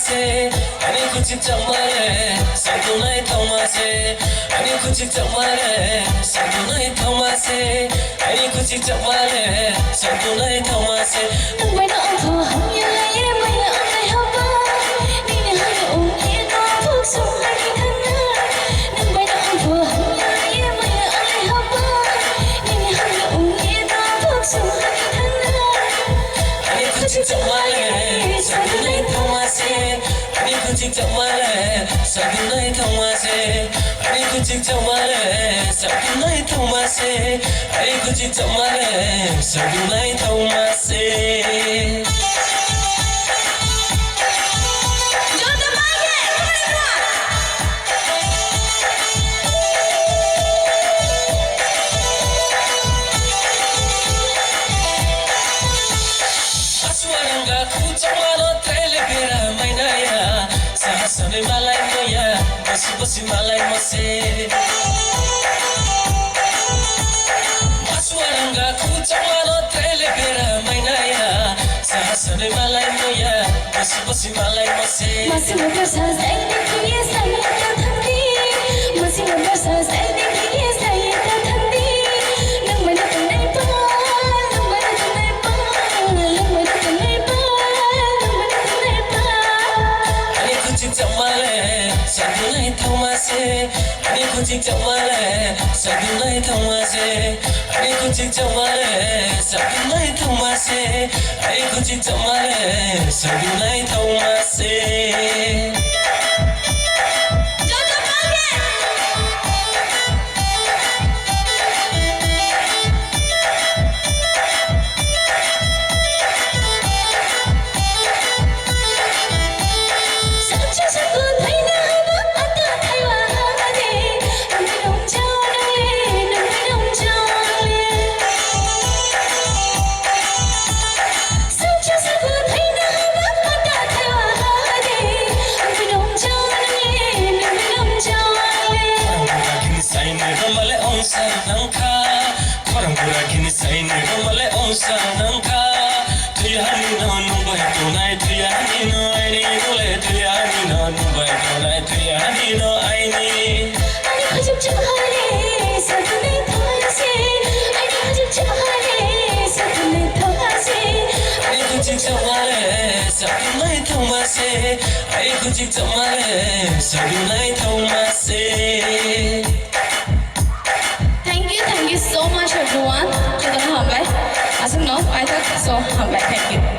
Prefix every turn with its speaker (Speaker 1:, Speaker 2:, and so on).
Speaker 1: se ani kuch chamare sadunai thoma se ani kuch chamare sadunai thoma se ani kuch chamare sadunai thoma se
Speaker 2: nang bai na ang tho hang ya lai ye mai na ang lai ha ba ni ne ha ya ong ye na phuk sum lai ki than na nang bai na ang tho hang ya lai ye mai na ang lai ha ba ni ne ha ya ong ye na phuk sum lai ki than na
Speaker 1: ani kuch chamare sadunai thoma se ani kuch chamare sadunai thoma se ani kuch chamare sadunai thoma se ani kuch chamare sadunai thoma se
Speaker 2: jo to mai ye
Speaker 1: Aswaranga kuchamalo trele pera mainaya sahasane malai moya basi basi malai mose Aswaranga kuchamalo trele pera mainaya sahasane malai moya basi basi malai mose
Speaker 2: masih bersa sai de ki sai ta thandi masih bersa sai de ki sai ta thandi nang bai na tang nai pa nang bai na tang nai pa nang bai na tang nai pa nang bai na tang nai pa
Speaker 1: ani kuch chamale sadunai thoma se ani kuch chamale sadunai thoma se ani kuch chamale sadunai thoma se ani kuch chamale sadunai thoma se
Speaker 2: jo to mai ye Sacha sa ko thai na ba ata thai wa ha de nang bai dong chao nang le nang bai dong chao le Sacha sa ko thai na ba ata thai wa ha de nang bai dong chao nang le nang bai dong chao le
Speaker 1: Kini saine romale onsa nangka Korangura kini saine romale onsa nangka Tuyani no nubai tunai tuyani no aini nule tuyani no nubai tunai tuyani no aini
Speaker 2: Ani khajib chamhare sadune thona se ani khajib chamhare sadune thona se
Speaker 1: Ai kuch chamale sadunai thoma se Ai kuch chamale sadunai thoma se
Speaker 2: Thank you so much everyone. Chúng ta học lại. À, xin lỗi, ai thích so học lại. Thank you.